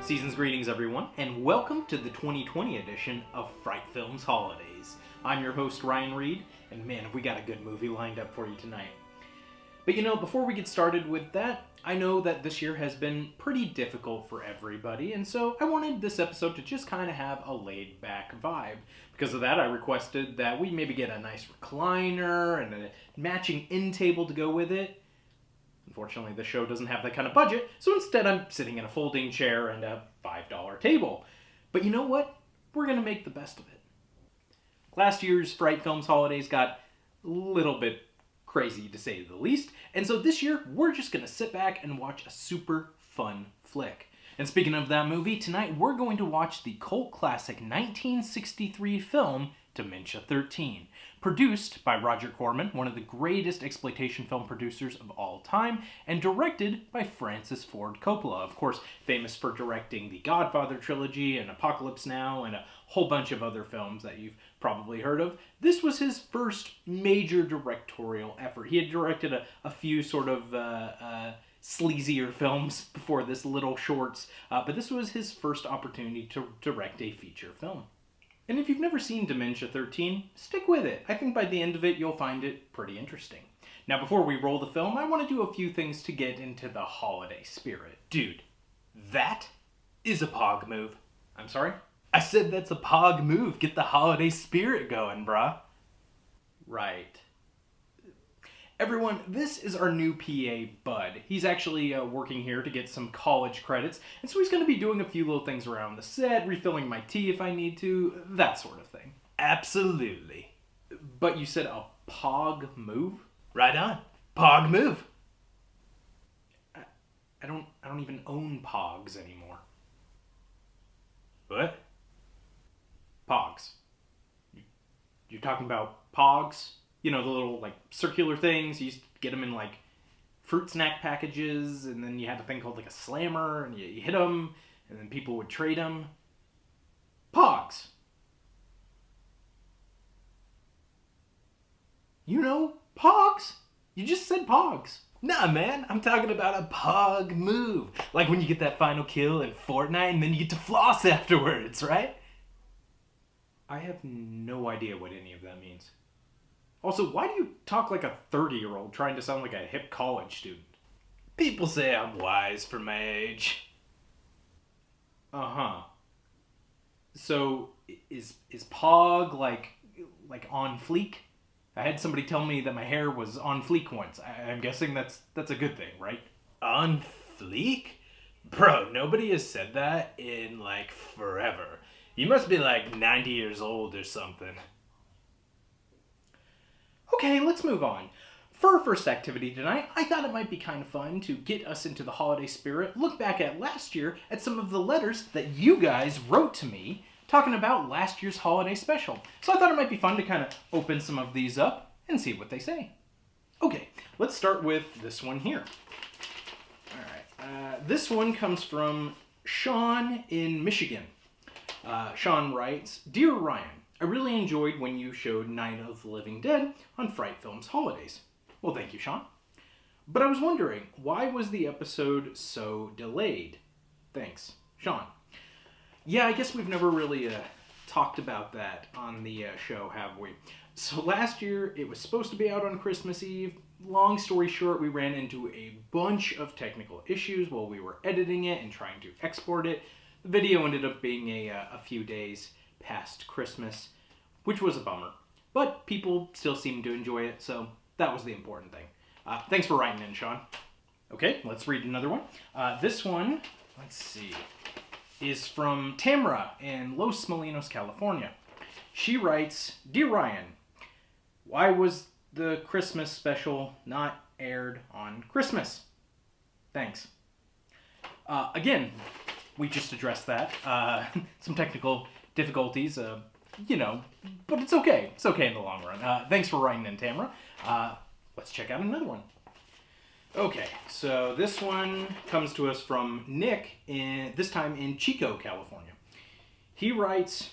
Season's greetings, everyone, and welcome to the 2020 edition of Fright Films Holidays. I'm your host, Ryan Reed, and man, have we got a good movie lined up for you tonight. But before we get started with that, I know that this year has been pretty difficult for everybody, and so I wanted this episode to just kind of have a laid-back vibe. Because of that, I requested that we maybe get a nice recliner and a matching end table to go with it. Unfortunately, the show doesn't have that kind of budget, so instead I'm sitting in a folding chair and a $5 table. But you know what? We're going to make the best of it. Last year's Fright Films Holidays got a little bit crazy, to say the least, and so this year we're just going to sit back and watch a super fun flick. And speaking of that movie, tonight we're going to watch the cult classic 1963 film Dementia 13, produced by Roger Corman, one of the greatest exploitation film producers of all time, and directed by Francis Ford Coppola, of course famous for directing the Godfather trilogy and Apocalypse Now and a whole bunch of other films that you've probably heard of. This was his first major directorial effort. He had directed a few sort of sleazier films before this, little shorts, but this was his first opportunity to direct a feature film. And if you've never seen Dementia 13, stick with it. I think by the end of it, you'll find it pretty interesting. Now, before we roll the film, I want to do a few things to get into the holiday spirit. Dude, that is a pog move. I'm sorry? I said that's a pog move. Get the holiday spirit going, brah. Right. Everyone, this is our new PA, Bud. He's actually working here to get some college credits, and so he's going to be doing a few little things around the set, refilling my tea if I need to, that sort of thing. Absolutely. But you said a pog move? Right on. Pog move. I don't even own pogs anymore. What? Pogs. You're talking about pogs? You know, the little, circular things. You used to get them in, fruit snack packages, and then you had a thing called, a slammer, and you hit them, and then people would trade them. Pogs. You know, pogs? You just said pogs. Nah, man, I'm talking about a pog move. Like when you get that final kill in Fortnite, and then you get to floss afterwards, right? I have no idea what any of that means. Also, why do you talk like a 30-year-old trying to sound like a hip college student? People say I'm wise for my age. Uh-huh. So, is Pog, like on fleek? I had somebody tell me that my hair was on fleek once. I'm guessing that's a good thing, right? On fleek? Bro, nobody has said that in, forever. You must be, 90 years old or something. Okay, let's move on. For our first activity tonight, I thought it might be kind of fun to get us into the holiday spirit, look back at last year at some of the letters that you guys wrote to me talking about last year's holiday special. So I thought it might be fun to kind of open some of these up and see what they say. Okay, let's start with this one here. Alright, this one comes from Sean in Michigan. Sean writes, Dear Ryan, I really enjoyed when you showed Night of the Living Dead on Fright Films Holidays. Well, thank you, Sean. But I was wondering, why was the episode so delayed? Thanks, Sean. Yeah, I guess we've never really talked about that on the show, have we? So last year, it was supposed to be out on Christmas Eve. Long story short, we ran into a bunch of technical issues while we were editing it and trying to export it. The video ended up being a few days past Christmas, which was a bummer. But people still seemed to enjoy it, so that was the important thing. Thanks for writing in, Sean. Okay, let's read another one. This one, let's see, is from Tamara in Los Molinos, California. She writes, Dear Ryan, why was the Christmas special not aired on Christmas? Thanks. Again, we just addressed that. Some technical difficulties, but it's okay. It's okay in the long run. Thanks for writing in, Tamara. Let's check out another one. Okay, so this one comes to us from Nick, this time in Chico, California. He writes,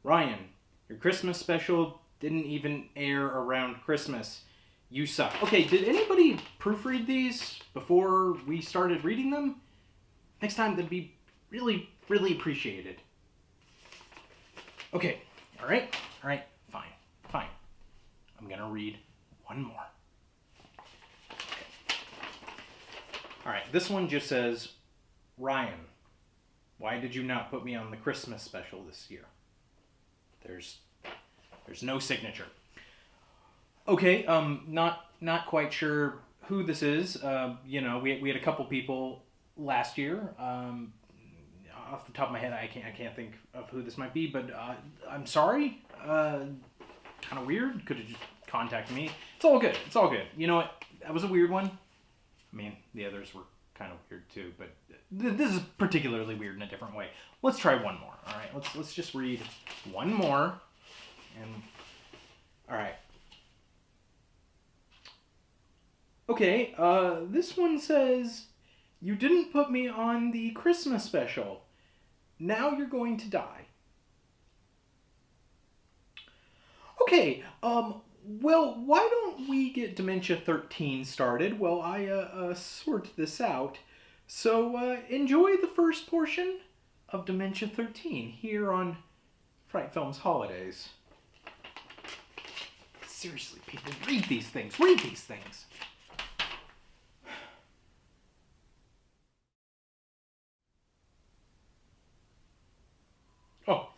Ryan, your Christmas special didn't even air around Christmas. You suck. Okay, did anybody proofread these before we started reading them? Next time, that'd be really Really appreciated. Okay, all right, fine. I'm gonna read one more. Okay. All right, this one just says, Ryan, why did you not put me on the Christmas special this year? There's no signature. Okay, not quite sure who this is. We had a couple people last year. Off the top of my head, I can't think of who this might be, but I'm sorry. Kind of weird. Could have just contacted me. It's all good. You know what? That was a weird one. I mean, the others were kind of weird too, but this is particularly weird in a different way. Let's try one more. All right, let's just read one more. And all right. Okay, this one says, you didn't put me on the Christmas special. Now you're going to die. Okay, well, why don't we get Dementia 13 started while I sort this out? So, enjoy the first portion of Dementia 13 here on Fright Films Holidays. Seriously, people, read these things. Oh,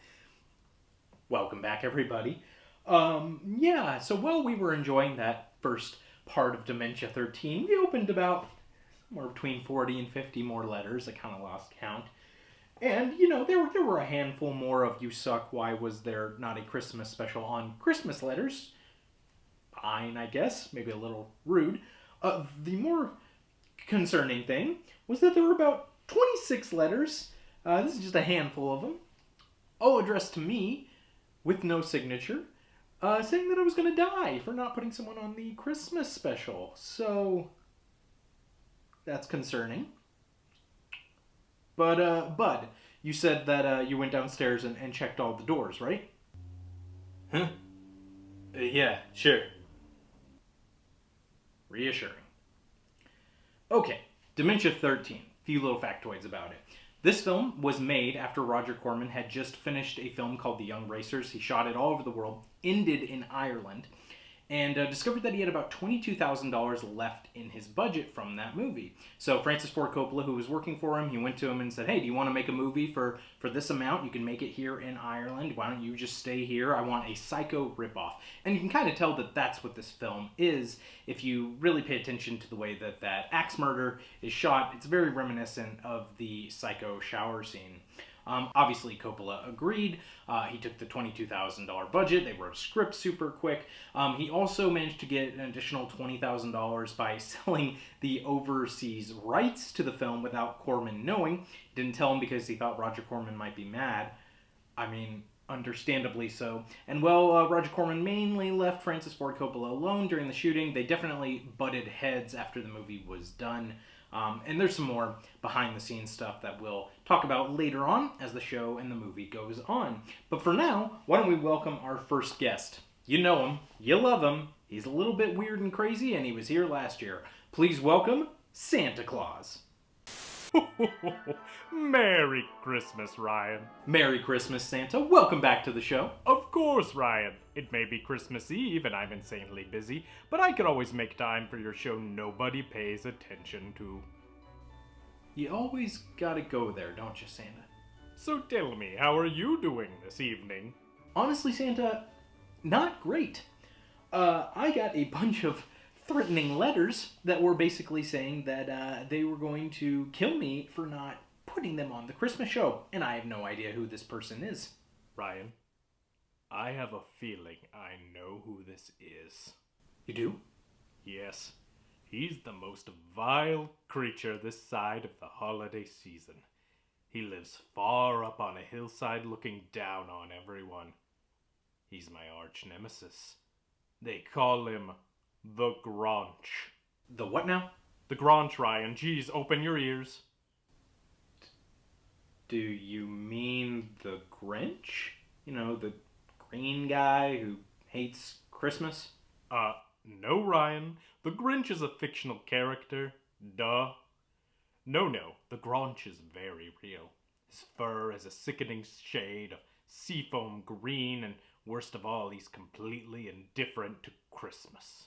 welcome back, everybody. So while we were enjoying that first part of Dementia 13, we opened about somewhere between 40 and 50 more letters. I kind of lost count. And, there were a handful more of You Suck, Why Was There Not a Christmas Special on Christmas letters. Fine, I guess. Maybe a little rude. The more concerning thing was that there were about 26 letters. This is just a handful of them. All addressed to me, with no signature, saying that I was going to die for not putting someone on the Christmas special. So, that's concerning. But, Bud, you said that you went downstairs and checked all the doors, right? Huh? Yeah, sure. Reassuring. Okay, Dementia 13. Few little factoids about it. This film was made after Roger Corman had just finished a film called The Young Racers. He shot it all over the world, ended in Ireland, and discovered that he had about $22,000 left in his budget from that movie. So Francis Ford Coppola, who was working for him, he went to him and said, hey, do you want to make a movie for this amount? You can make it here in Ireland. Why don't you just stay here? I want a Psycho ripoff. And you can kind of tell that that's what this film is if you really pay attention to the way that axe murder is shot. It's very reminiscent of the Psycho shower scene. Obviously, Coppola agreed. He took the $22,000 budget. They wrote a script super quick. He also managed to get an additional $20,000 by selling the overseas rights to the film without Corman knowing. He didn't tell him because he thought Roger Corman might be mad. I mean, understandably so. And Roger Corman mainly left Francis Ford Coppola alone during the shooting. They definitely butted heads after the movie was done. And there's some more behind-the-scenes stuff that we'll talk about later on as the show and the movie goes on. But for now, why don't we welcome our first guest? You know him. You love him. He's a little bit weird and crazy, and he was here last year. Please welcome Santa Claus. Merry Christmas, Ryan. Merry Christmas, Santa. Welcome back to the show. Of course, Ryan. It may be Christmas Eve and I'm insanely busy, but I can always make time for your show nobody pays attention to. You always gotta go there, don't you, Santa? So tell me, how are you doing this evening? Honestly, Santa, not great. I got a bunch of threatening letters that were basically saying that they were going to kill me for not putting them on the Christmas show, and I have no idea who this person is. Ryan, I have a feeling I know who this is. You do? Yes. He's the most vile creature this side of the holiday season. He lives far up on a hillside looking down on everyone. He's my arch nemesis. They call him the Grinch. The what now? The Grinch, Ryan. Geez, open your ears. Do you mean the Grinch? You know, the green guy who hates Christmas? No, Ryan. The Grinch is a fictional character. Duh. No, the Grinch is very real. His fur is a sickening shade of seafoam green, and worst of all, he's completely indifferent to Christmas.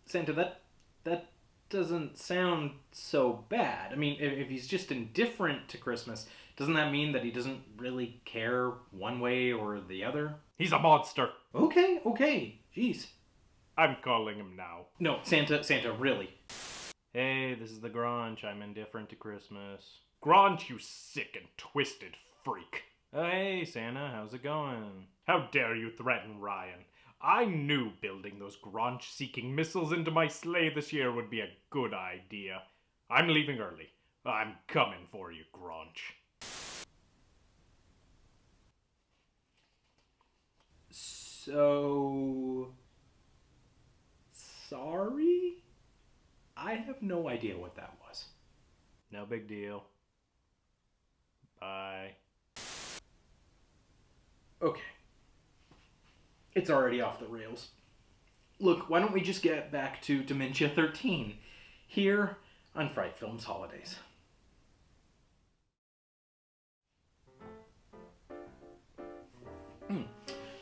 Santa, that doesn't sound so bad. I mean, if he's just indifferent to Christmas, doesn't that mean that he doesn't really care one way or the other? He's a monster. Okay. Jeez. I'm calling him now. No, Santa, really. Hey, this is the Grinch. I'm indifferent to Christmas. Grinch, you sick and twisted freak. Oh, hey, Santa, how's it going? How dare you threaten Ryan? I knew building those Grinch-seeking missiles into my sleigh this year would be a good idea. I'm leaving early. I'm coming for you, Grinch. So... sorry? I have no idea what that was. No big deal. Bye. Okay. It's already off the rails. Look, why don't we just get back to Dementia 13 here on Fright Films Holidays.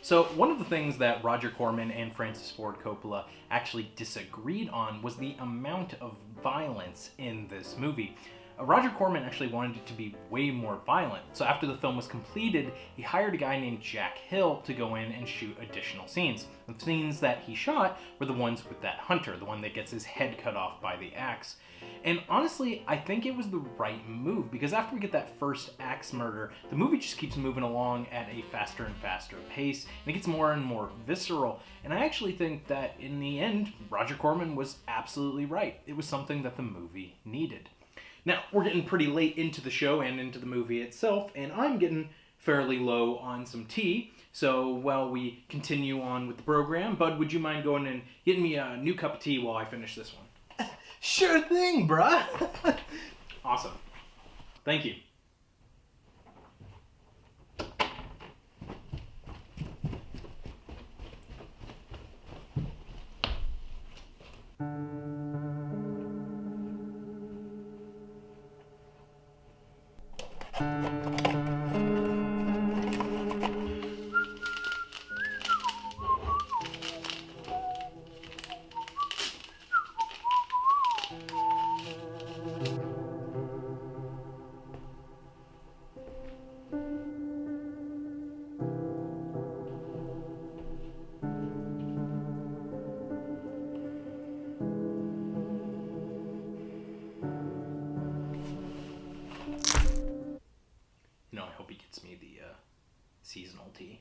So one of the things that Roger Corman and Francis Ford Coppola actually disagreed on was the amount of violence in this movie. Roger Corman actually wanted it to be way more violent, so after the film was completed, he hired a guy named Jack Hill to go in and shoot additional scenes. The scenes that he shot were the ones with that hunter, the one that gets his head cut off by the axe. And honestly, I think it was the right move, because after we get that first axe murder, the movie just keeps moving along at a faster and faster pace, and it gets more and more visceral. And I actually think that in the end, Roger Corman was absolutely right. It was something that the movie needed. Now, we're getting pretty late into the show and into the movie itself, and I'm getting fairly low on some tea. So while we continue on with the program, Bud, would you mind going and getting me a new cup of tea while I finish this one? Sure thing, bruh. Awesome. Thank you. I hope he gets me the seasonal tea.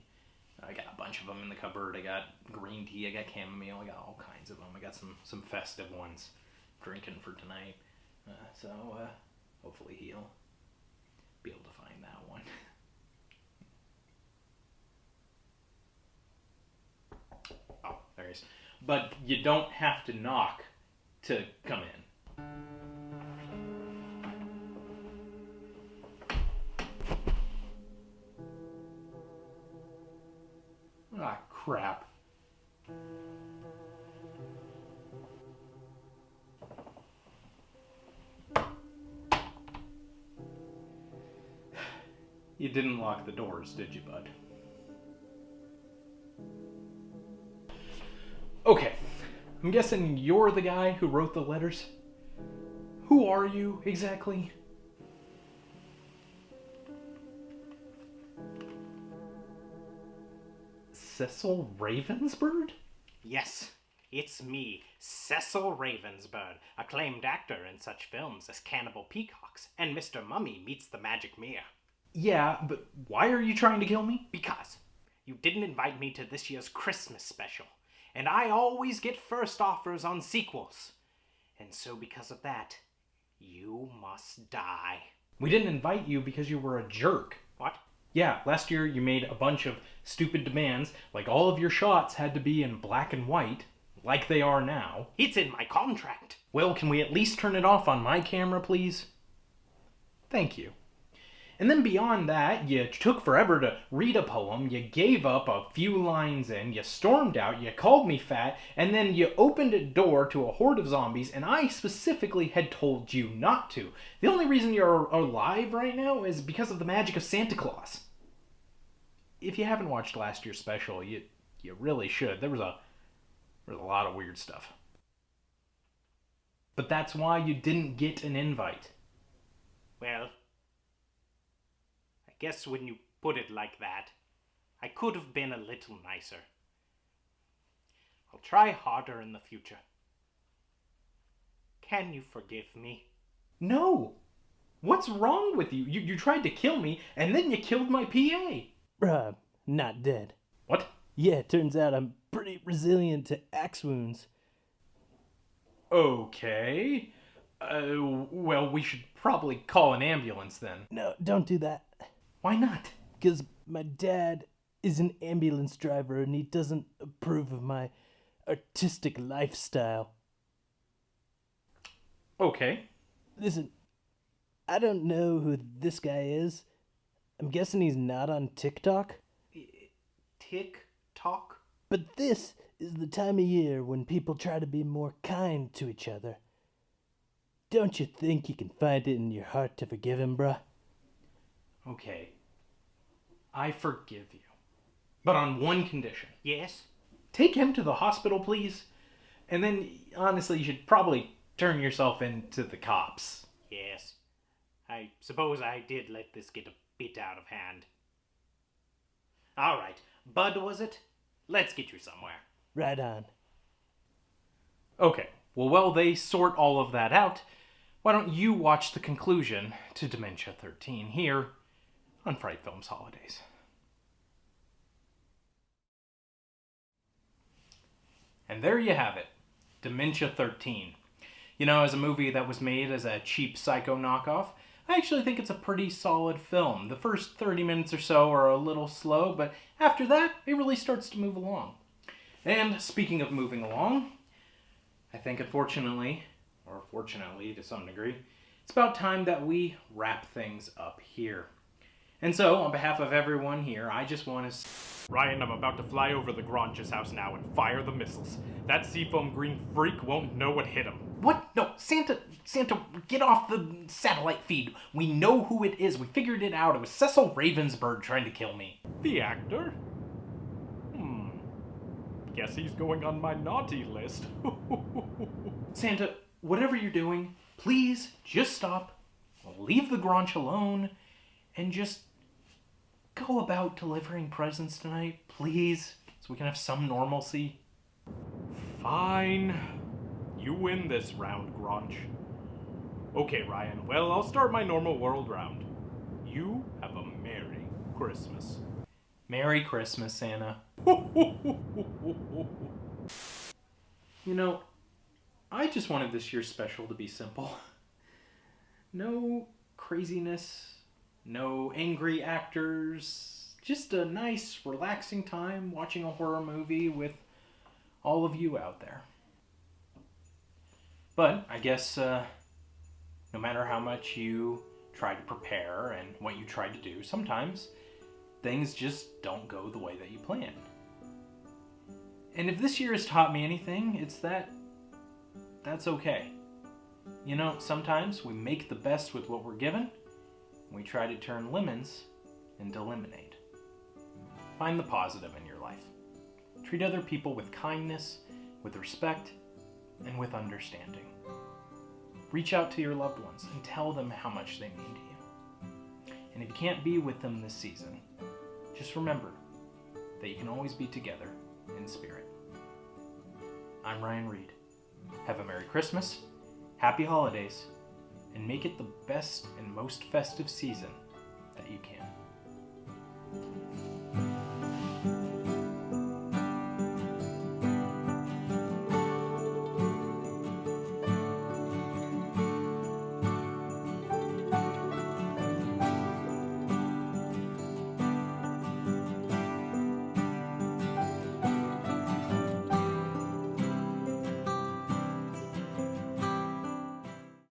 I got a bunch of them in the cupboard. I got green tea, I got chamomile, I got all kinds of them. I got some festive ones drinking for tonight. So hopefully he'll be able to find that one. Oh, there he is. But you don't have to knock to come in. Ah, crap. You didn't lock the doors, did you, Bud? Okay, I'm guessing you're the guy who wrote the letters? Who are you, exactly? Cecil Ravensburn? Yes, it's me, Cecil Ravensburn, acclaimed actor in such films as Cannibal Peacocks and Mr. Mummy Meets the Magic Mirror. Yeah, but why are you trying to kill me? Because you didn't invite me to this year's Christmas special, and I always get first offers on sequels. And so because of that, you must die. We didn't invite you because you were a jerk. What? Yeah, last year you made a bunch of stupid demands, like all of your shots had to be in black and white, like they are now. It's in my contract. Well, can we at least turn it off on my camera, please? Thank you. And then beyond that, you took forever to read a poem, you gave up a few lines in, you stormed out, you called me fat, and then you opened a door to a horde of zombies, and I specifically had told you not to. The only reason you're alive right now is because of the magic of Santa Claus. If you haven't watched last year's special, you really should. There was a lot of weird stuff. But that's why you didn't get an invite. Well, I guess when you put it like that, I could have been a little nicer. I'll try harder in the future. Can you forgive me? No! What's wrong with you? You tried to kill me, and then you killed my PA! Bruh, not dead. What? Yeah, turns out I'm pretty resilient to axe wounds. Okay. Well, we should probably call an ambulance then. No, don't do that. Why not? Because my dad is an ambulance driver and he doesn't approve of my artistic lifestyle. Okay. Listen, I don't know who this guy is. I'm guessing he's not on TikTok. Tick-tock? But this is the time of year when people try to be more kind to each other. Don't you think you can find it in your heart to forgive him, bruh? Okay. I forgive you. But on one condition. Yes? Take him to the hospital, please. And then, honestly, you should probably turn yourself into the cops. Yes. I suppose I did let this get a bit out of hand. All right. Bud, was it? Let's get you somewhere. Right on. Okay. Well, while they sort all of that out, why don't you watch the conclusion to Dementia 13 here on Fright Films Holidays. And there you have it. Dementia 13. You know, as a movie that was made as a cheap Psycho knockoff, I actually think it's a pretty solid film. The first 30 minutes or so are a little slow, but after that, it really starts to move along. And speaking of moving along, I think unfortunately, or fortunately to some degree, it's about time that we wrap things up here. And so, on behalf of everyone here, I just want to... Ryan, I'm about to fly over the Granch's house now and fire the missiles. That seafoam green freak won't know what hit him. What? No, Santa, get off the satellite feed. We know who it is. We figured it out. It was Cecil Ravensburg trying to kill me. The actor? Guess he's going on my naughty list. Santa, whatever you're doing, please just stop, leave the Granch alone, and just go about delivering presents tonight, please, so we can have some normalcy. Fine. You win this round, Granch. Okay, Ryan, well, I'll start my normal world round. You have a Merry Christmas. Merry Christmas, Santa. You know, I just wanted this year's special to be simple. No craziness, no angry actors, just a nice, relaxing time watching a horror movie with all of you out there. But I guess no matter how much you try to prepare and what you try to do, sometimes things just don't go the way that you planned. And if this year has taught me anything, it's that's okay. You know, sometimes we make the best with what we're given, and we try to turn lemons into lemonade. Find the positive in your life. Treat other people with kindness, with respect, and with understanding. Reach out to your loved ones and tell them how much they mean to you. And if you can't be with them this season, just remember that you can always be together in spirit. I'm Ryan Reed. Have a Merry Christmas, Happy Holidays, and make it the best and most festive season that you can.